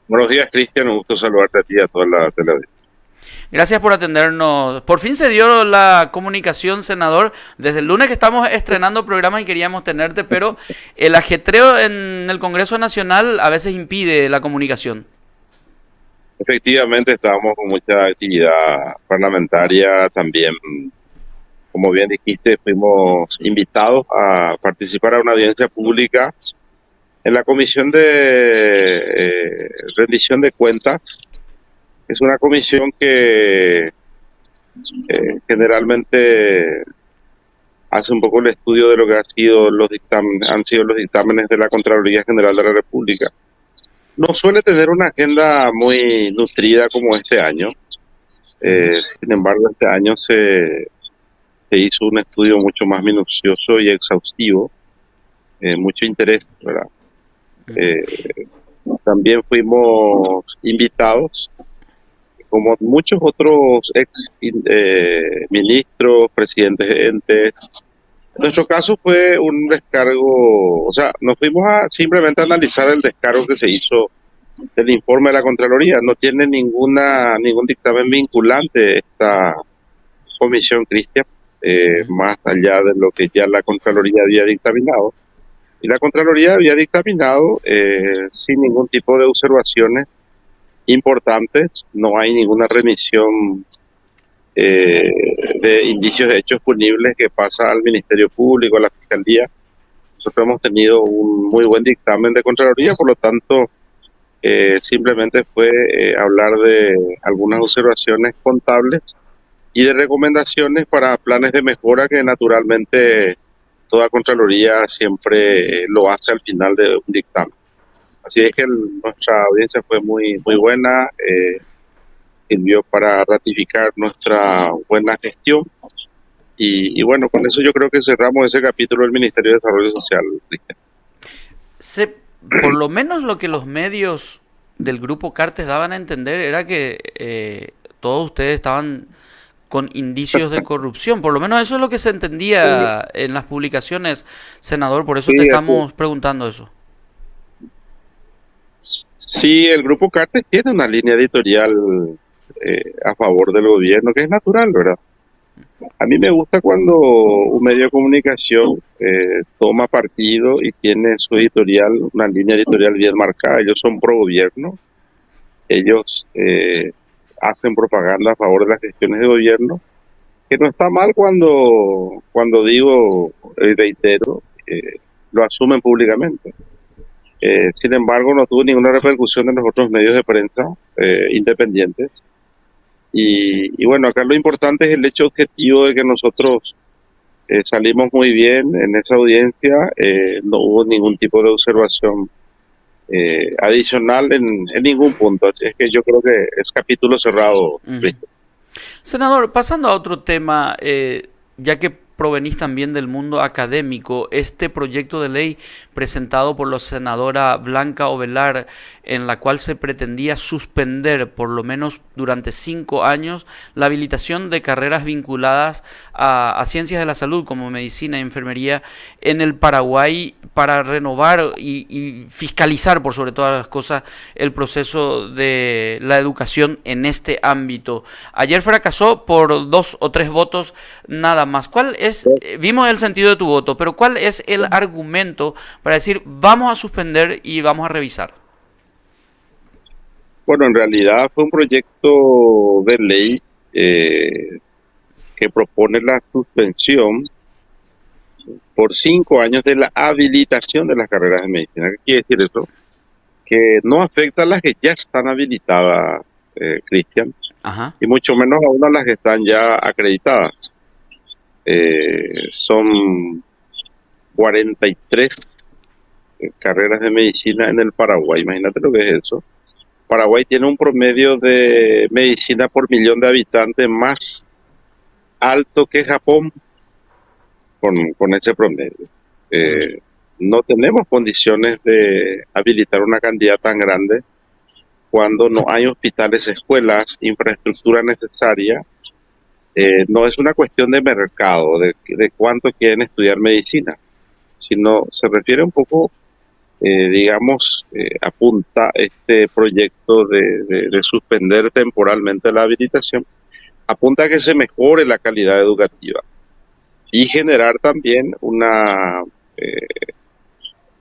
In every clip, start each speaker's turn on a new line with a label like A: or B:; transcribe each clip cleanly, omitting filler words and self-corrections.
A: Buenos días, Cristian. Un gusto saludarte a ti y a toda la teleaudiencia.
B: Gracias por atendernos. Por fin se dio la comunicación, senador. Desde el lunes que estamos estrenando programas y queríamos tenerte, pero el ajetreo en el Congreso Nacional a veces impide la comunicación.
A: Efectivamente, estábamos con mucha actividad parlamentaria también. Como bien dijiste, fuimos invitados a participar a una audiencia pública en la Comisión de Rendición de Cuentas. Es una comisión que generalmente hace un poco el estudio de lo que han sido los dictámenes de la Contraloría General de la República. No suele tener una agenda muy nutrida como este año.
B: Ujú.
A: Sin embargo, este año se hizo un estudio mucho más minucioso y exhaustivo, mucho interés, ¿verdad?
B: Ujú.
A: Eh, También fuimos invitados, como muchos otros ex ministros, presidentes de entes. En nuestro caso fue un descargo, o sea, nos fuimos a simplemente analizar el descargo que se hizo del informe de la Contraloría. No tiene ningún dictamen vinculante esta comisión, Cristian,
B: Ujú.
A: más allá de lo que ya la Contraloría había dictaminado. Y la Contraloría había dictaminado sin ningún tipo de observaciones importantes. No hay ninguna remisión eh, de indicios de hechos punibles que pasa al Ministerio Público, a la Fiscalía. Nosotros hemos tenido un muy buen dictamen de Contraloría, por lo tanto, simplemente fue hablar de algunas observaciones contables y de recomendaciones para planes de mejora que naturalmente toda Contraloría siempre lo hace al final de un dictamen. Así es que nuestra audiencia fue muy buena, sirvió para ratificar nuestra buena gestión y bueno, con eso yo creo que cerramos ese capítulo del Ministerio de Desarrollo Social, Cristian.
B: Se, por lo menos lo que los medios del grupo Cartes daban a entender era que todos ustedes estaban con indicios de corrupción. Por lo menos eso es lo que se
A: Sí,
B: entendía en las publicaciones, senador. Por eso te
A: sí, así es.
B: estamos preguntando eso.
A: Sí, el Grupo Cartes tiene una línea editorial a favor del gobierno, que es natural, ¿verdad? A mí me gusta cuando un medio de comunicación toma partido y tiene su editorial, una línea editorial bien marcada. Ellos son pro gobierno, ellos hacen propaganda a favor de las gestiones de gobierno, que no está mal cuando digo, reitero, lo asumen públicamente. Sin embargo, no tuvo ninguna repercusión en los otros medios de prensa independientes. Y bueno, acá lo importante es el hecho objetivo de que nosotros salimos muy bien en esa audiencia, no hubo ningún tipo de observación adicional en ningún punto. Así es que yo creo que es capítulo cerrado,
B: Ujú.
A: Cristian.
B: Senador, pasando a otro tema, ya que provenís también del mundo académico, este proyecto de ley presentado por la senadora Blanca Ovelar, en la cual se pretendía suspender por lo menos durante 5 años la habilitación de carreras vinculadas a ciencias de la salud como medicina y enfermería en el Paraguay para renovar y fiscalizar por sobre todas las cosas el proceso de la educación en este ámbito. Ayer fracasó por 2 o 3 votos nada más. ¿Cuál es, vimos el sentido de tu voto, pero cuál es el argumento para decir vamos a suspender y vamos a revisar?
A: Bueno, en realidad fue un proyecto de ley que propone la suspensión por 5 años de la habilitación de las carreras de medicina. ¿Qué quiere decir eso? Que no afecta a las que ya están habilitadas, Cristian,
B: Ajá.
A: y mucho menos a las que están ya acreditadas. Son 43 carreras de medicina en el Paraguay. Imagínate lo que es eso. Paraguay tiene un promedio de medicina por millón de habitantes más alto que Japón con ese promedio.
B: Mm.
A: Eh, no tenemos condiciones de habilitar una cantidad tan grande cuando no hay hospitales, escuelas, infraestructura necesaria. No es una cuestión de mercado, de cuánto quieren estudiar medicina, sino se refiere un poco, digamos, apunta este proyecto de suspender temporalmente la habilitación, apunta a que se mejore la calidad educativa y generar también una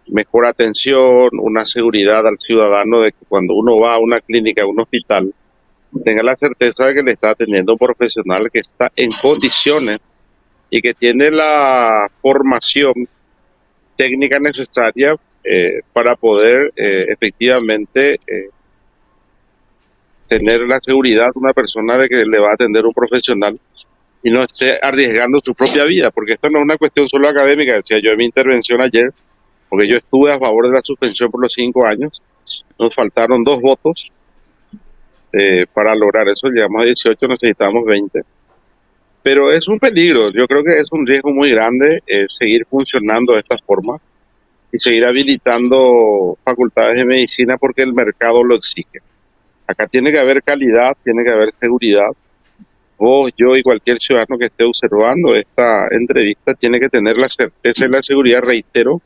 A: mejor atención, una seguridad al ciudadano de que cuando uno va a una clínica, a un hospital, tenga la certeza de que le está atendiendo un profesional que está en condiciones y que tiene la formación técnica necesaria para poder efectivamente tener la seguridad de una persona de que le va a atender un profesional y no esté arriesgando su propia vida, porque esto no es una cuestión solo académica. Decía yo en mi intervención ayer, porque yo estuve a favor de la suspensión por los 5 años, nos faltaron 2 votos para lograr eso, llegamos a 18, necesitamos 20. Pero es un peligro, yo creo que es un riesgo muy grande seguir funcionando de esta forma y seguir habilitando facultades de medicina porque el mercado lo exige. Acá tiene que haber calidad, tiene que haber seguridad. Vos, yo y cualquier ciudadano que esté observando esta entrevista tiene que tener la certeza y la seguridad, reitero,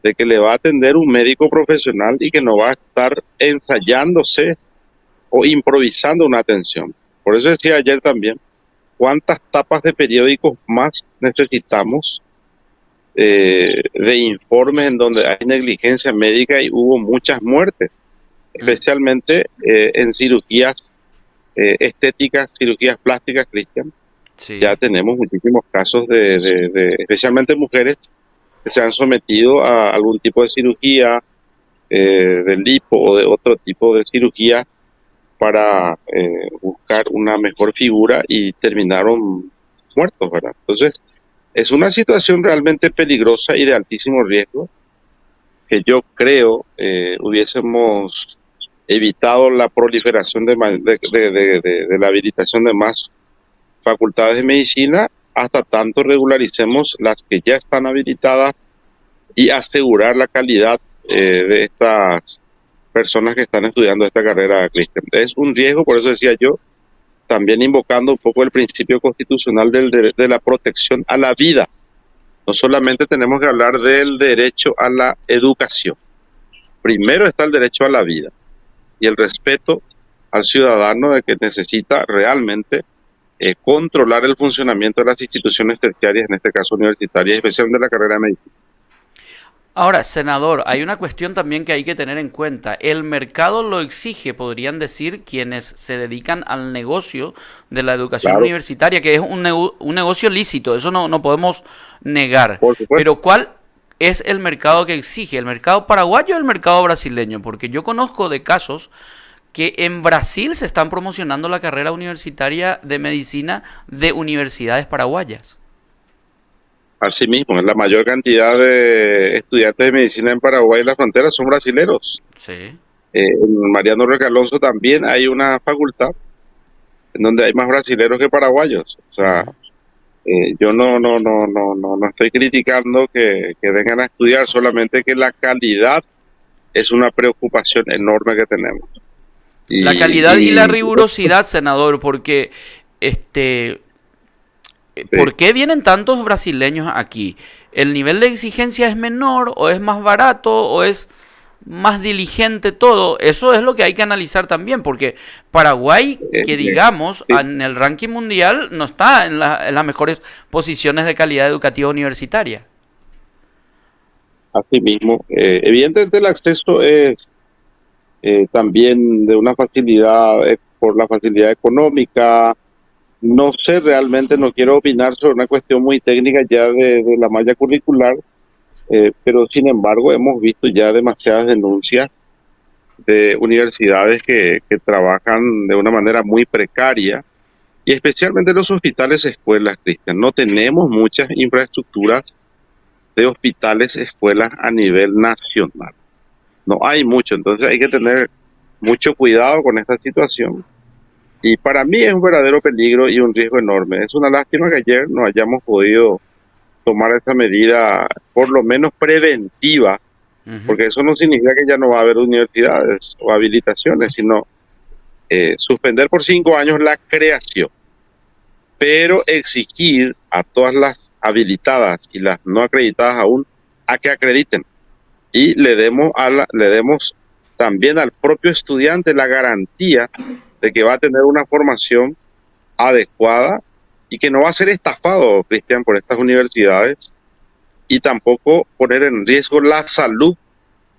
A: de que le va a atender un médico profesional y que no va a estar ensayándose o improvisando una atención. Por eso decía ayer también, ¿cuántas tapas de periódicos más necesitamos de informes en donde hay negligencia médica y hubo muchas muertes, especialmente en cirugías estéticas, cirugías plásticas, Cristian? Ya
B: Sí.
A: tenemos muchísimos casos especialmente mujeres que se han sometido a algún tipo de cirugía, de lipo o de otro tipo de cirugía para buscar una mejor figura y terminaron muertos, ¿verdad? Entonces, es una situación realmente peligrosa y de altísimo riesgo que yo creo hubiésemos evitado la proliferación de la habilitación de más facultades de medicina hasta tanto regularicemos las que ya están habilitadas y asegurar la calidad de estas personas que están estudiando esta carrera, Cristian. Es un riesgo, por eso decía yo, también invocando un poco el principio constitucional de la protección a la vida. No solamente tenemos que hablar del derecho a la educación. Primero está el derecho a la vida y el respeto al ciudadano de que necesita realmente controlar el funcionamiento de las instituciones terciarias, en este caso universitarias, especialmente la carrera de medicina.
B: Ahora, senador, hay una cuestión también que hay que tener en cuenta. El mercado lo exige, podrían decir quienes se dedican al negocio de la educación
A: Claro,
B: universitaria, que es un negocio lícito, eso no podemos negar.
A: por supuesto.
B: Pero ¿cuál es el mercado que exige? ¿El mercado paraguayo o el mercado brasileño? Porque yo conozco de casos que en Brasil se están promocionando la carrera universitaria de medicina de universidades paraguayas.
A: Asimismo, la mayor cantidad de estudiantes de medicina en Paraguay y la frontera son brasileros.
B: Sí.
A: En Mariano Roque Alonso también hay una facultad en donde hay más brasileros que paraguayos. O sea,
B: Ujú.
A: yo no estoy criticando que vengan a estudiar, solamente que la calidad es una preocupación enorme que tenemos.
B: La calidad y la
A: Y
B: rigurosidad, senador, porque este,
A: sí,
B: ¿por qué vienen tantos brasileños aquí? ¿El nivel de exigencia es menor o es más barato o es más diligente todo? Eso es lo que hay que analizar también, porque Paraguay, que digamos,
A: sí,
B: en el ranking mundial no está en las mejores posiciones de calidad educativa universitaria.
A: así mismo. Evidentemente el acceso es también de una facilidad, por la facilidad económica. No sé realmente, no quiero opinar sobre una cuestión muy técnica ya de la malla curricular, pero sin embargo hemos visto ya demasiadas denuncias de universidades que trabajan de una manera muy precaria y especialmente los hospitales escuelas, Cristian. No tenemos muchas infraestructuras de hospitales escuelas a nivel nacional. No hay mucho, entonces hay que tener mucho cuidado con esta situación. Y para mí es un verdadero peligro y un riesgo enorme. Es una lástima que ayer no hayamos podido tomar esa medida, por lo menos preventiva,
B: Ujú.
A: porque eso no significa que ya no va a haber universidades o habilitaciones, sino suspender por 5 años la creación, pero exigir a todas las habilitadas y las no acreditadas aún a que acrediten. y le demos también al propio estudiante la garantía de que va a tener una formación adecuada y que no va a ser estafado, Cristian, por estas universidades, y tampoco poner en riesgo la salud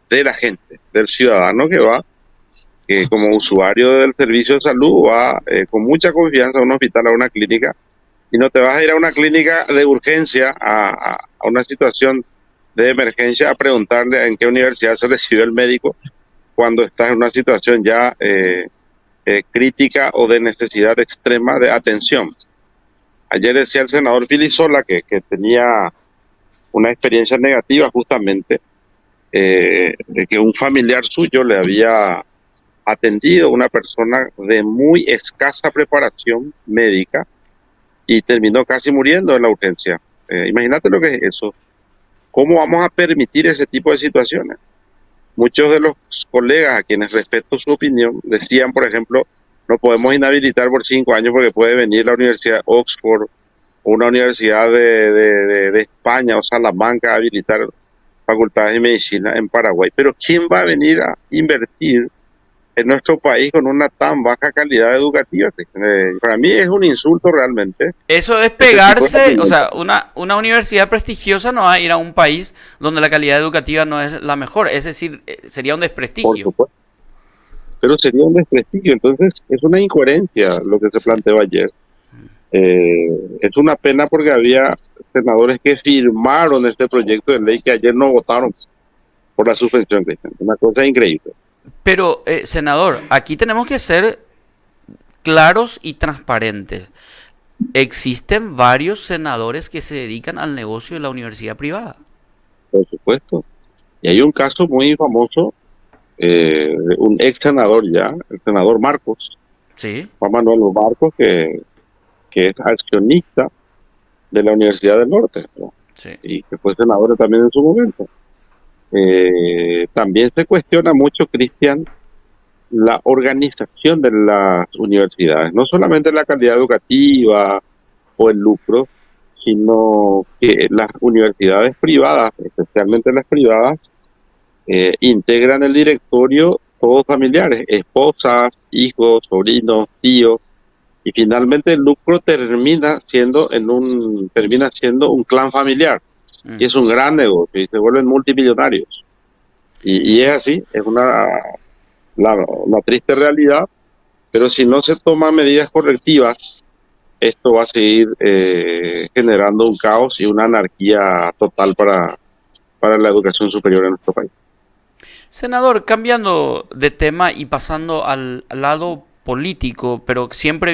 A: de la gente, del ciudadano que va, que como usuario del servicio de salud va con mucha confianza a un hospital, a una clínica, y no te vas a ir a una clínica de urgencia, a una situación de emergencia, a preguntarle en qué universidad se recibió el médico cuando estás en una situación ya crítica o de necesidad extrema de atención. Ayer decía el senador Filisola que tenía una experiencia negativa justamente, de que un familiar suyo le había atendido a una persona de muy escasa preparación médica y terminó casi muriendo en la urgencia. Imagínate lo que es eso. ¿Cómo vamos a permitir ese tipo de situaciones? Muchos de los colegas a quienes respeto su opinión decían, por ejemplo, no podemos inhabilitar por 5 años porque puede venir la Universidad de Oxford o una universidad de España o Salamanca a habilitar facultades de medicina en Paraguay. Pero ¿quién va a venir a invertir en nuestro país con una tan baja calidad educativa? Para mí es un insulto realmente
B: Eso es
A: ese tipo de
B: pegarse, o sea,
A: argumentación.
B: una universidad prestigiosa no va a ir a un país donde la calidad educativa no es la mejor, es decir, sería un
A: Por
B: desprestigio.
A: supuesto. Pero sería un desprestigio. Entonces, es una incoherencia lo que se
B: Sí.
A: planteó ayer. Es una pena porque había senadores que firmaron este proyecto de ley que ayer no votaron por la suspensión, Cristian. Una cosa increíble.
B: Pero, senador, aquí tenemos que ser claros y transparentes. Existen varios senadores que se dedican al negocio de la universidad privada.
A: Por supuesto. Y hay un caso muy famoso, de un ex senador ya, el senador Marcos,
B: Sí,
A: Juan Manuel Marcos, que es accionista de la Universidad del Norte, ¿no?
B: sí.
A: Y que fue senador también en su momento. También se cuestiona mucho, Cristian, la organización de las universidades, no solamente la calidad educativa o el lucro, sino que las universidades privadas, especialmente las privadas, integran el directorio todos familiares, esposas, hijos, sobrinos, tíos, y finalmente el lucro termina siendo un clan familiar,
B: Mm.
A: y es un gran negocio, y se vuelven multimillonarios. Y es así, es una triste realidad, pero si no se toman medidas correctivas, esto va a seguir generando un caos y una anarquía total para la educación superior en nuestro país.
B: Senador, cambiando de tema y pasando al lado político, pero siempre